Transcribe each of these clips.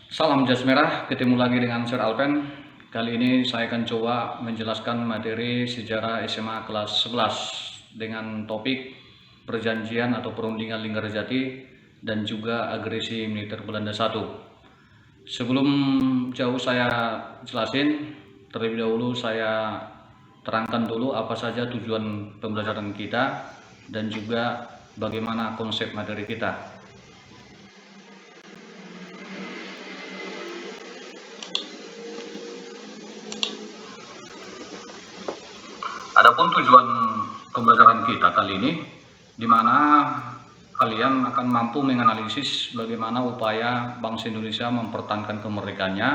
Salam jas merah, ketemu lagi dengan Sir Alpen. Kali ini saya akan coba menjelaskan materi sejarah SMA kelas 11 dengan topik perjanjian atau perundingan Linggarjati dan juga agresi militer Belanda I. Sebelum jauh saya jelasin, terlebih dahulu saya terangkan dulu apa saja tujuan pembelajaran kita dan juga bagaimana konsep materi kita. Adapun tujuan pembelajaran kita kali ini, di mana kalian akan mampu menganalisis bagaimana upaya bangsa Indonesia mempertahankan kemerdekaannya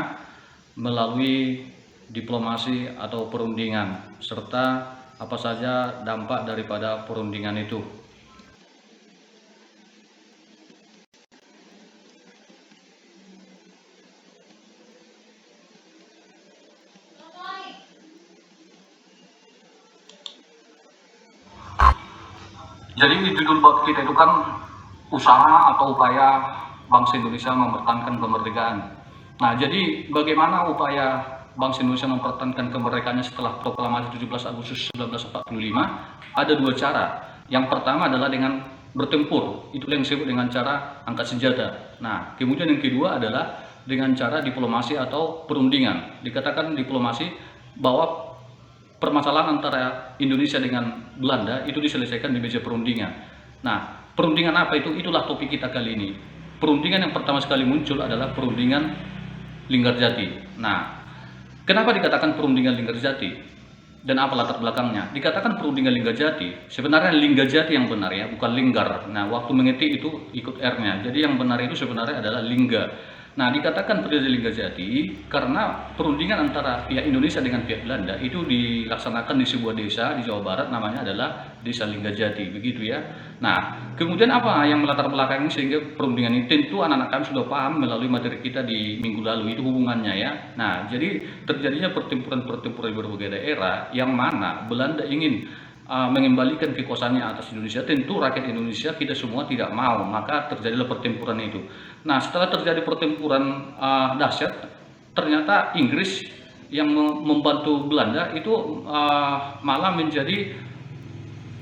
melalui diplomasi atau perundingan, serta apa saja dampak daripada perundingan itu. Jadi judul bab kita itu kan usaha atau upaya bangsa Indonesia mempertahankan kemerdekaan. Nah, jadi bagaimana upaya bangsa Indonesia mempertahankan kemerdekaannya setelah proklamasi 17 Agustus 1945? Ada dua cara. Yang pertama adalah dengan bertempur, itu yang disebut dengan cara angkat senjata. Nah, kemudian yang kedua adalah dengan cara diplomasi atau perundingan. Dikatakan diplomasi bahwa permasalahan antara Indonesia dengan Belanda itu diselesaikan di meja perundingan. Nah, perundingan apa itu? Itulah topik kita kali ini. Perundingan yang pertama sekali muncul adalah perundingan Linggarjati. Nah, kenapa dikatakan perundingan Linggarjati? Dan apa latar belakangnya? Dikatakan perundingan Linggarjati, sebenarnya Linggarjati yang benar ya, bukan Linggar. Nah, waktu mengetik itu ikut R-nya. Jadi yang benar itu sebenarnya adalah Lingga. Nah, dikatakan perjanjian Linggarjati karena perundingan antara pihak Indonesia dengan pihak Belanda itu dilaksanakan di sebuah desa di Jawa Barat, namanya adalah Desa Linggarjati, begitu ya. Nah, kemudian apa yang melatar belakangi sehingga perundingan ini? Tentu anak-anak kami sudah paham melalui materi kita di minggu lalu, itu hubungannya ya. Nah, jadi terjadinya pertempuran-pertempuran di berbagai daerah yang mana Belanda ingin mengembalikan kekuasaannya atas Indonesia. Tentu rakyat Indonesia kita semua tidak mau, maka terjadilah pertempuran itu. Nah, setelah terjadi pertempuran dahsyat, ternyata Inggris yang membantu Belanda itu malah menjadi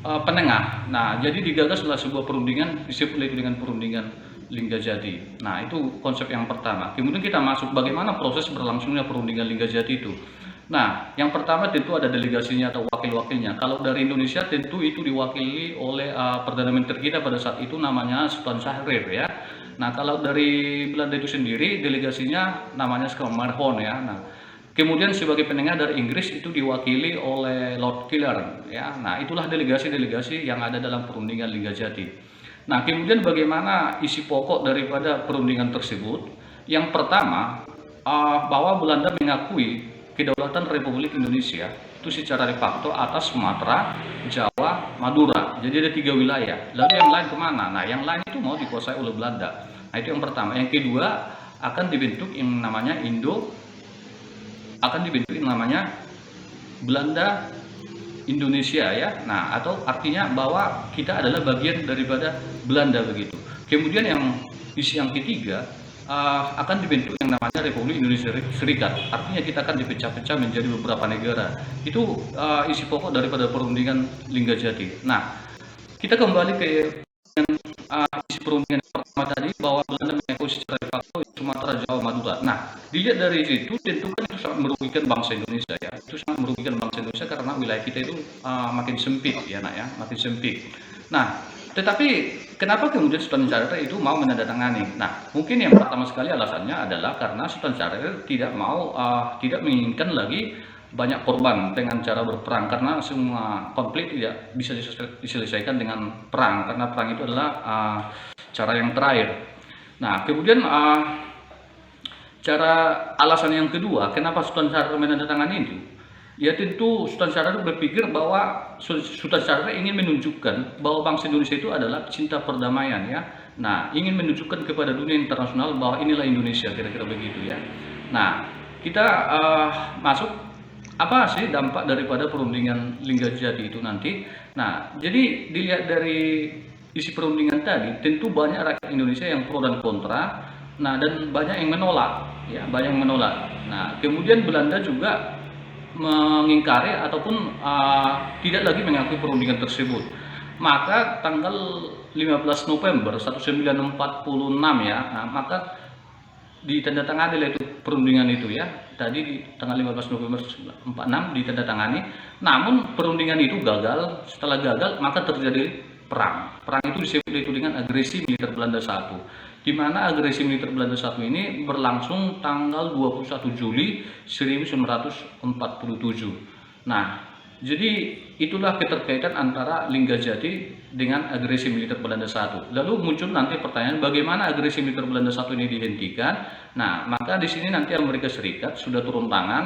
penengah. Nah, jadi digagaslah sebuah perundingan, disebut dengan perundingan Linggarjati. Nah, itu konsep yang pertama. Kemudian kita masuk bagaimana proses berlangsungnya perundingan Linggarjati itu. Nah, yang pertama tentu ada delegasinya atau wakil-wakilnya. Kalau dari Indonesia tentu itu diwakili oleh Perdana Menteri kita pada saat itu namanya Sultan Syahrir ya. Nah, kalau dari Belanda itu sendiri delegasinya namanya Schermerhorn ya. Nah, kemudian sebagai penengah dari Inggris itu diwakili oleh Lord Killer ya. Nah, itulah delegasi-delegasi yang ada dalam perundingan Linggarjati. Nah, kemudian bagaimana isi pokok daripada perundingan tersebut? Yang pertama, bahwa Belanda mengakui kedaulatan Republik Indonesia itu secara de facto atas Sumatera, Jawa, Madura. Jadi ada 3 wilayah. Lalu yang lain kemana? Nah, yang lain itu mau dikuasai oleh Belanda. Nah, itu yang pertama. Yang kedua, akan dibentuk yang namanya Belanda Indonesia ya. Nah, atau artinya bahwa kita adalah bagian daripada Belanda begitu. Kemudian yang ketiga, akan dibentuk yang namanya Republik Indonesia Serikat. Artinya kita akan dipecah-pecah menjadi beberapa negara. Itu isi pokok daripada perundingan Linggarjati. Nah, kita kembali ke isi perundingan pertama tadi bahwa Belanda mengakui secara de facto Sumatera, Jawa, Madura. Nah, dilihat dari situ tentu kan itu sangat merugikan bangsa Indonesia ya. Itu sangat merugikan bangsa Indonesia karena wilayah kita itu makin sempit ya nak ya, makin sempit. Nah, tetapi kenapa kemudian Sultan Syahrir itu mau menandatangani? Nah, mungkin yang pertama sekali alasannya adalah karena Sultan Syahrir tidak menginginkan lagi banyak korban dengan cara berperang, karena semua konflik tidak bisa diselesaikan dengan perang, karena perang itu adalah cara yang terakhir. Nah, kemudian alasan yang kedua, kenapa Sultan Syahrir menandatangani itu? Ya tentu Sultan Syahrir berpikir bahwa Sultan Syahrir ingin menunjukkan bahwa bangsa Indonesia itu adalah cinta perdamaian ya. Nah, ingin menunjukkan kepada dunia internasional bahwa inilah Indonesia, kira-kira begitu ya. Nah, kita masuk apa sih dampak daripada perundingan Linggarjati itu nanti. Nah, jadi dilihat dari isi perundingan tadi, tentu banyak rakyat Indonesia yang pro dan kontra. Nah, dan banyak yang menolak, ya, banyak yang menolak. Nah, kemudian Belanda juga mengingkari ataupun tidak lagi mengakui perundingan tersebut. Maka tanggal 15 November 1946 ya, nah, maka ditandatangani lah itu perundingan itu ya. Tadi di tanggal 15 November 46 ditandatangani. Namun perundingan itu gagal. Setelah gagal maka terjadi perang. Perang itu disebut itu dengan agresi militer Belanda 1. Di mana agresi militer Belanda 1 ini berlangsung tanggal 21 Juli 1947. Nah, jadi itulah keterkaitan antara Linggajati dengan agresi militer Belanda 1. Lalu muncul nanti pertanyaan bagaimana agresi militer Belanda 1 ini dihentikan. Nah, maka di sini nanti Amerika Serikat sudah turun tangan,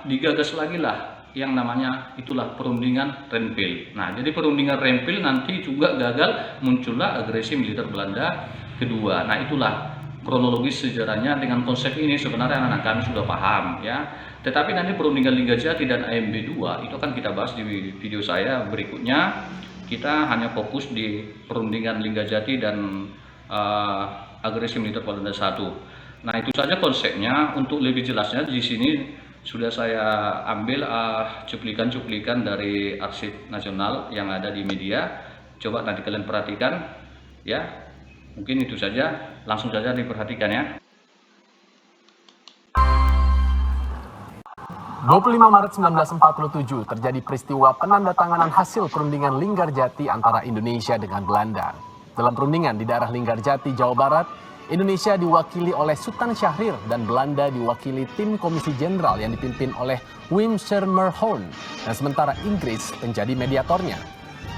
digagas lagi lah yang namanya itulah perundingan Renville. Nah, jadi perundingan Renville nanti juga gagal, muncullah agresi militer Belanda kedua. Nah, itulah kronologis sejarahnya. Dengan konsep ini sebenarnya anak-anak kami sudah paham ya. Tetapi nanti perundingan Linggajati dan AMB 2 itu akan kita bahas di video saya berikutnya. Kita hanya fokus di perundingan Linggajati dan agresi militer Belanda 1. Nah, itu saja konsepnya. Untuk lebih jelasnya di sini sudah saya ambil cuplikan-cuplikan dari arsip nasional yang ada di media. Coba nanti kalian perhatikan ya. Mungkin itu saja, langsung saja diperhatikan ya. 25 Maret 1947 terjadi peristiwa penandatanganan hasil perundingan Linggarjati antara Indonesia dengan Belanda. Dalam perundingan di daerah Linggarjati, Jawa Barat, Indonesia diwakili oleh Sultan Syahrir dan Belanda diwakili tim komisi jenderal yang dipimpin oleh Wim Schermerhorn, dan sementara Inggris menjadi mediatornya.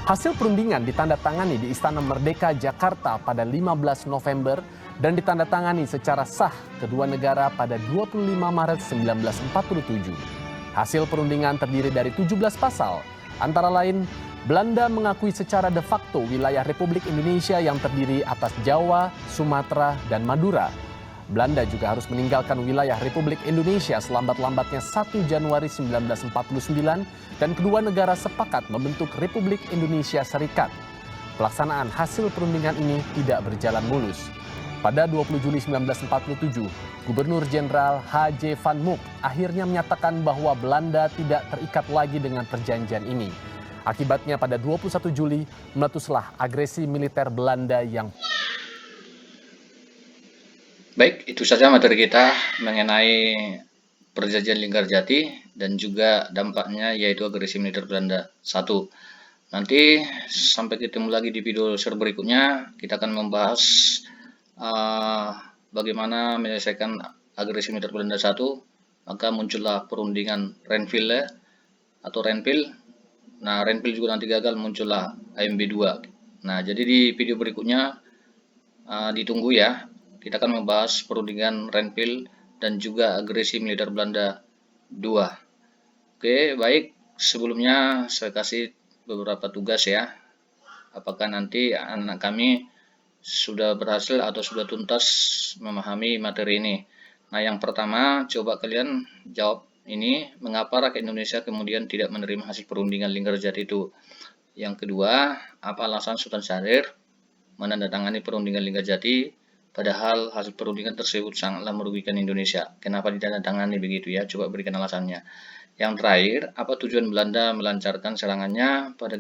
Hasil perundingan ditandatangani di Istana Merdeka Jakarta pada 15 November dan ditandatangani secara sah kedua negara pada 25 Maret 1947. Hasil perundingan terdiri dari 17 pasal, antara lain Belanda mengakui secara de facto wilayah Republik Indonesia yang terdiri atas Jawa, Sumatera, dan Madura. Belanda juga harus meninggalkan wilayah Republik Indonesia selambat-lambatnya 1 Januari 1949 dan kedua negara sepakat membentuk Republik Indonesia Serikat. Pelaksanaan hasil perundingan ini tidak berjalan mulus. Pada 20 Juli 1947, Gubernur Jenderal H.J. Van Mook akhirnya menyatakan bahwa Belanda tidak terikat lagi dengan perjanjian ini. Akibatnya pada 21 Juli meletuslah agresi militer Belanda yang... Baik, itu saja materi kita mengenai perjanjian Linggarjati dan juga dampaknya yaitu agresi militer Belanda 1. Nanti sampai ketemu lagi di video share berikutnya, kita akan membahas bagaimana menyelesaikan agresi militer Belanda 1. Maka muncullah perundingan Renville atau Renville. Nah, Renville juga nanti gagal, muncullah AMB 2. Nah, jadi di video berikutnya ditunggu ya. Kita akan membahas perundingan Renville dan juga agresi militer Belanda 2. Oke, baik. Sebelumnya saya kasih beberapa tugas ya. Apakah nanti anak kami sudah berhasil atau sudah tuntas memahami materi ini? Nah, yang pertama, coba kalian jawab ini, mengapa rakyat Indonesia kemudian tidak menerima hasil perundingan Linggarjati itu? Yang kedua, apa alasan Sultan Syahrir menandatangani perundingan Linggarjati padahal hasil perundingan tersebut sangatlah merugikan Indonesia? Kenapa ditandatangani begitu ya? Coba berikan alasannya. Yang terakhir, apa tujuan Belanda melancarkan serangannya pada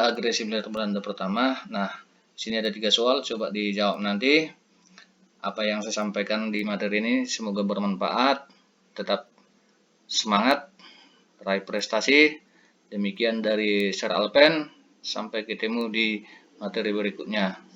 agresi militer Belanda pertama? Nah, sini ada 3 soal, coba dijawab nanti. Apa yang saya sampaikan di materi ini semoga bermanfaat. Tetap semangat, raih prestasi. Demikian dari Sir Alpen. Sampai ketemu di materi berikutnya.